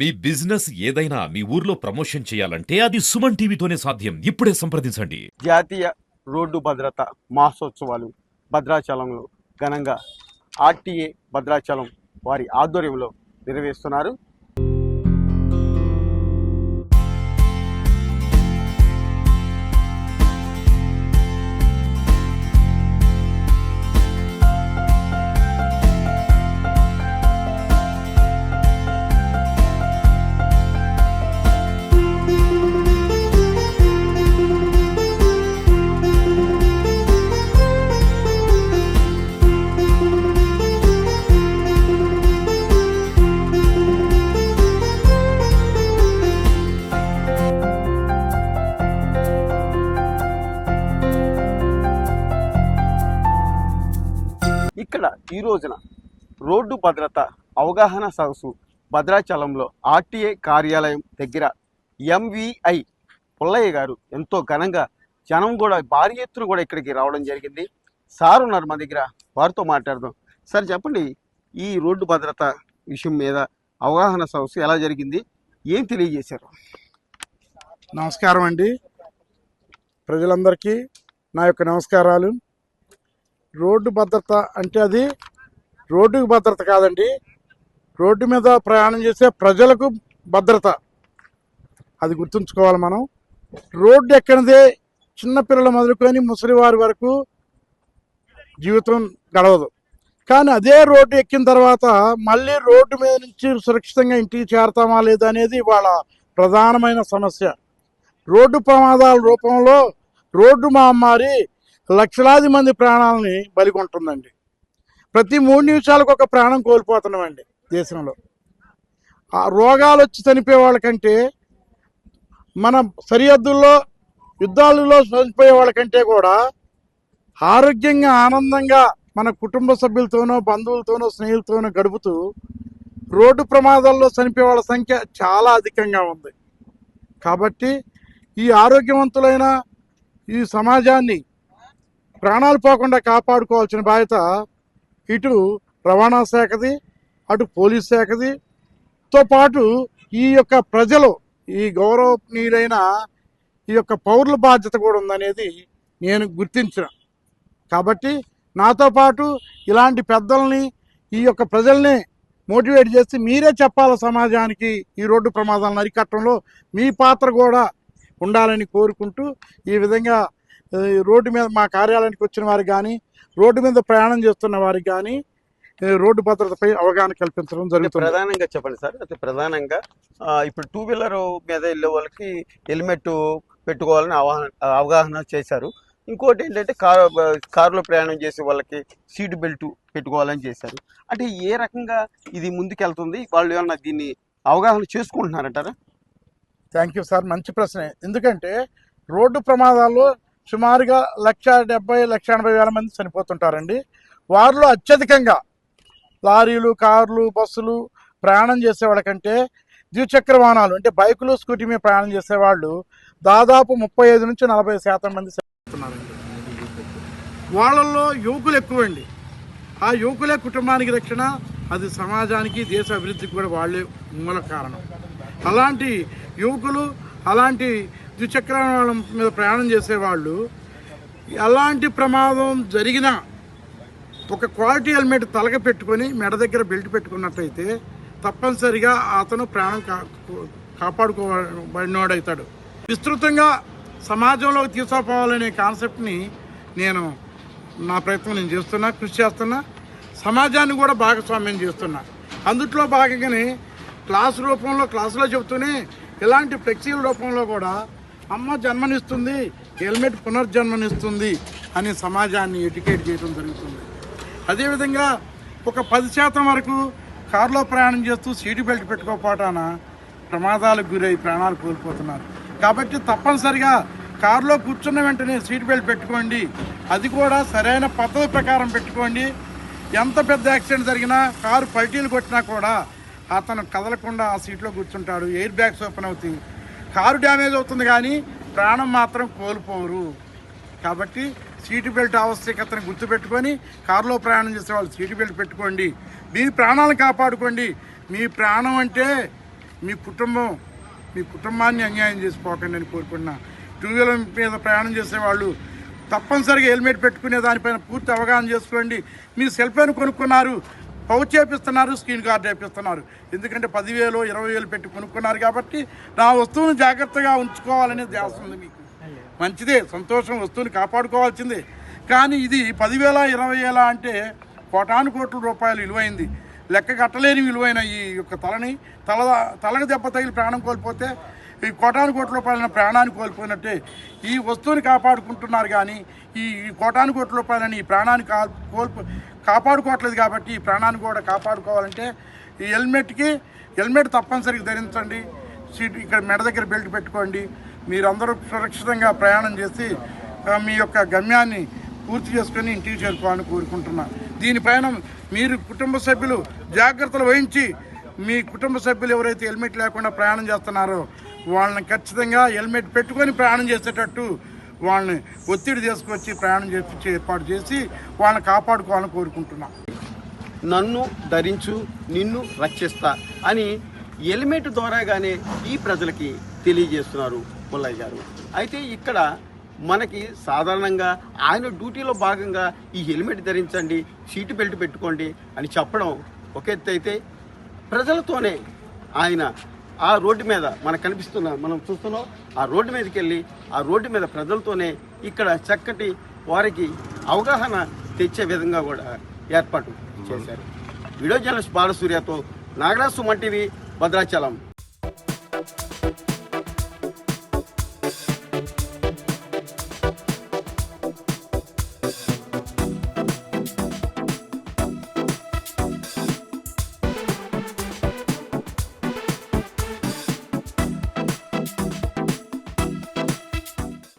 మీ business ఏదైనా మీ ఊర్లో promotion చేయాలంటే అది సుమన్ టీవీతోనే సాధ్యం. ఇప్పుడే సంప్రదించండి. జాతీయ రోడ్డు భద్రత మాసోత్సవాలు భద్రాచలంలో ఘనంగా ఆర్టీఏ భద్రాచలం వారి ఆధ్వర్యంలో నిర్వహిస్తున్నారు. ఇక్కడ ఈ రోజున రోడ్డు భద్రత అవగాహన సదస్సు భద్రాచలంలో ఆర్టీఏ కార్యాలయం దగ్గర ఎంవిఐ పుల్లయ్య గారు ఎంతో ఘనంగా జనం కూడా భారీ ఎత్తున కూడా ఇక్కడికి రావడం జరిగింది. సార్ ఉన్నారు మా దగ్గర, వారితో మాట్లాడదాం. సార్ చెప్పండి, ఈ రోడ్డు భద్రత విషయం మీద అవగాహన సదస్సు ఎలా జరిగింది, ఏం తెలియజేశారు? నమస్కారం అండి, ప్రజలందరికీ నా యొక్క నమస్కారాలు. రోడ్డు భద్రత అంటే అది రోడ్డుకు భద్రత కాదండి, రోడ్డు మీద ప్రయాణం చేసే ప్రజలకు భద్రత. అది గుర్తుంచుకోవాలి మనం. రోడ్డు ఎక్కనిదే చిన్నపిల్లలు మొదలుకొని ముసలివారి వరకు జీవితం గడవదు. కానీ అదే రోడ్డు ఎక్కిన తర్వాత మళ్ళీ రోడ్డు మీద నుంచి సురక్షితంగా ఇంటికి చేరతామా లేదా అనేది వాళ్ళ ప్రధానమైన సమస్య. రోడ్డు ప్రమాదాల రూపంలో రోడ్డు మహమ్మారి లక్షలాది మంది ప్రాణాలని బలికొంటుందండి. ప్రతి 3 నిమిషాలకు ఒక ప్రాణం కోల్పోతున్నామండి దేశంలో. ఆ రోగాలు వచ్చి చనిపోయే వాళ్ళకంటే, మన సరిహద్దుల్లో యుద్ధాలలో చనిపోయే వాళ్ళకంటే కూడా ఆరోగ్యంగా ఆనందంగా మన కుటుంబ సభ్యులతోనో బంధువులతోనో స్నేహితులతోనో గడుపుతూ రోడ్డు ప్రమాదాల్లో చనిపోయే వాళ్ళ సంఖ్య చాలా అధికంగా ఉంది. కాబట్టి ఈ ఆరోగ్యవంతులైన ఈ సమాజాన్ని ప్రాణాలు పోకుండా కాపాడుకోవాల్సిన బాధ్యత ఇటు రవాణా శాఖది, అటు పోలీస్ శాఖది, తో పాటు ఈ యొక్క ప్రజలు, ఈ గౌరవనీయులైన ఈ యొక్క పౌరుల బాధ్యత కూడా ఉందనేది నేను గుర్తించిన. కాబట్టి నాతో పాటు ఇలాంటి పెద్దల్ని, ఈ యొక్క ప్రజల్ని మోటివేట్ చేసి మీరే చెప్పాలి సమాజానికి ఈ రోడ్డు ప్రమాదాలను అరికట్టడంలో మీ పాత్ర కూడా ఉండాలని కోరుకుంటూ, ఈ విధంగా రోడ్డు మీద మా కార్యాలయానికి వచ్చిన వారికి కానీ, రోడ్డు మీద ప్రయాణం చేస్తున్న వారికి కానీ రోడ్డు భద్రతపై అవగాహన కల్పించడం జరుగుతుంది. ప్రధానంగా చెప్పండి సార్. అయితే ప్రధానంగా ఇప్పుడు 2 వీలర్ మీద వెళ్ళే వాళ్ళకి హెల్మెట్ పెట్టుకోవాలని అవగాహన చేశారు. ఇంకోటి ఏంటంటే కారులో ప్రయాణం చేసే వాళ్ళకి సీట్ బెల్ట్ పెట్టుకోవాలని చేశారు. అంటే ఏ రకంగా ఇది ముందుకెళ్తుంది, వాళ్ళు ఏమన్నా దీన్ని అవగాహన చేసుకుంటున్నారంటారా? థ్యాంక్ యూ సార్, మంచి ప్రశ్నే. ఎందుకంటే రోడ్డు ప్రమాదాల్లో సుమారుగా 1,70,000-1,80,000 మంది చనిపోతుంటారండి. వారిలో అత్యధికంగా లారీలు, కార్లు, బస్సులు ప్రయాణం చేసేవాళ్ళకంటే ద్విచక్ర వాహనాలు అంటే బైకులు, స్కూటీ మీద ప్రయాణం చేసేవాళ్ళు దాదాపు 35-40% మంది చనిపోతున్నారండి. వాళ్ళల్లో యువకులు ఎక్కువండి. ఆ యువకులే కుటుంబానికి రక్షణ, అది సమాజానికి, దేశ అభివృద్ధికి కూడా వాళ్ళే మూల కారణం. అలాంటి యువకులు, అలాంటి ద్విచక్ర వాహనం మీద ప్రయాణం చేసేవాళ్ళు ఎలాంటి ప్రమాదం జరిగినా ఒక క్వాలిటీ హెల్మెట్ తలక పెట్టుకొని మెడ దగ్గర బెల్ట్ పెట్టుకున్నట్టయితే తప్పనిసరిగా అతను ప్రాణం కాపాడుకోబడినోడవుతాడు. విస్తృతంగా సమాజంలోకి తీసుకుపోవాలనే కాన్సెప్ట్ని నా ప్రయత్నం నేను చేస్తున్నా, కృషి చేస్తున్నా. సమాజాన్ని కూడా భాగస్వామ్యం చేస్తున్నా. అందుట్లో భాగంగానే క్లాసులో చెబుతూనే ఇలాంటి ఫ్లెక్సీల రూపంలో కూడా అమ్మ జన్మనిస్తుంది, హెల్మెట్ పునర్జన్మనిస్తుంది అని సమాజాన్ని ఎడ్యుకేట్ చేయడం జరుగుతుంది. అదేవిధంగా ఒక 10% వరకు కారులో ప్రయాణం చేస్తూ సీటు బెల్ట్ పెట్టుకోకపోవటాన ప్రమాదాలకు గురై ప్రాణాలు కోల్పోతున్నారు. కాబట్టి తప్పనిసరిగా కారులో కూర్చున్న వెంటనే సీట్ బెల్ట్ పెట్టుకోండి, అది కూడా సరైన పద్ధతి ప్రకారం పెట్టుకోండి. ఎంత పెద్ద యాక్సిడెంట్ జరిగినా, కారు పల్టీలు కొట్టినా కూడా అతను కదలకుండా ఆ సీట్లో కూర్చుంటాడు. ఎయిర్ బ్యాగ్స్ ఓపెన్ అవుతాయి, కారు డ్యామేజ్ అవుతుంది కానీ ప్రాణం మాత్రం కోల్పోరు. కాబట్టి సీటు బెల్ట్ ఆవశ్యకతను గుర్తుపెట్టుకొని కారులో ప్రయాణం చేసే వాళ్ళు సీటు బెల్ట్ పెట్టుకోండి, మీ ప్రాణాలను కాపాడుకోండి. మీ ప్రాణం అంటే మీ కుటుంబాన్ని అన్యాయం చేసుకోకండి అని కోరుకున్నా. టూ వీలర్ మీద ప్రయాణం చేసేవాళ్ళు తప్పనిసరిగా హెల్మెట్ పెట్టుకునే దానిపైన పూర్తి అవగాహన చేసుకోండి. మీరు సెల్ ఫోన్ కొనుక్కున్నారు, పౌచ్ చేపిస్తున్నారు, స్క్రీన్ గార్డ్ చేపిస్తున్నారు. ఎందుకంటే 10,000 20,000 పెట్టి కొనుక్కున్నారు కాబట్టి నా వస్తువును జాగ్రత్తగా ఉంచుకోవాలనే ధ్యాస ఉంది మీకు. మంచిదే, సంతోషం, వస్తువుని కాపాడుకోవాల్సిందే. కానీ ఇది 10,000 20,000 అంటే కోటాను కోట్ల రూపాయలు విలువైంది, లెక్క కట్టలేని విలువైన ఈ యొక్క తలకు దెబ్బ తగిలి ప్రాణం కోల్పోతే ఈ కోటాను కోట్ల రూపాయల ప్రాణాన్ని కోల్పోయినట్టే ఈ వస్తువుని కాపాడుకుంటున్నారు. కానీ ఈ కోటాను కోట్ల రూపాయలని ఈ ప్రాణాన్ని కాపాడుకోవట్లేదు. కాబట్టి ఈ ప్రాణాన్ని కూడా కాపాడుకోవాలంటే ఈ హెల్మెట్ తప్పనిసరిగా ధరించండి. సీట్ ఇక్కడ మెడ దగ్గర బెల్ట్ పెట్టుకోండి. మీరందరూ సురక్షితంగా ప్రయాణం చేసి మీ యొక్క గమ్యాన్ని పూర్తి చేసుకొని ఇంటికి చేరుకోవాలని కోరుకుంటున్నాను. దీనిపైన మీరు కుటుంబ సభ్యులు జాగ్రత్తలు వహించి మీ కుటుంబ సభ్యులు ఎవరైతే హెల్మెట్ లేకుండా ప్రయాణం చేస్తున్నారో వాళ్ళని ఖచ్చితంగా హెల్మెట్ పెట్టుకొని ప్రయాణం చేసేటట్టు వాళ్ళని ఒత్తిడి తీసుకొచ్చి ప్రయాణం చేసి ఏర్పాటు చేసి వాళ్ళని కాపాడుకోవాలని కోరుకుంటున్నాం. నన్ను ధరించు, నిన్ను రక్షిస్తా అని హెల్మెట్ ద్వారాగానే ఈ ప్రజలకి తెలియజేస్తున్నారు పుల్లయ్య గారు. అయితే ఇక్కడ మనకి సాధారణంగా ఆయన డ్యూటీలో భాగంగా ఈ హెల్మెట్ ధరించండి, సీటు బెల్ట్ పెట్టుకోండి అని చెప్పడం ఒక ఎత్తు అయితే, ప్రజలతోనే ఆయన ఆ రోడ్డు మీద మనం చూస్తున్నాం ఆ రోడ్డు మీదకి వెళ్ళి ఆ రోడ్డు మీద ప్రజలతోనే ఇక్కడ చక్కటి వారికి అవగాహన తెచ్చే విధంగా కూడా ఏర్పాటు చేశారు. వీడియో జర్నలిస్ట్ బాలసూర్యతో నాగరాజు, సుమన్ టీవీ, భద్రాచలం.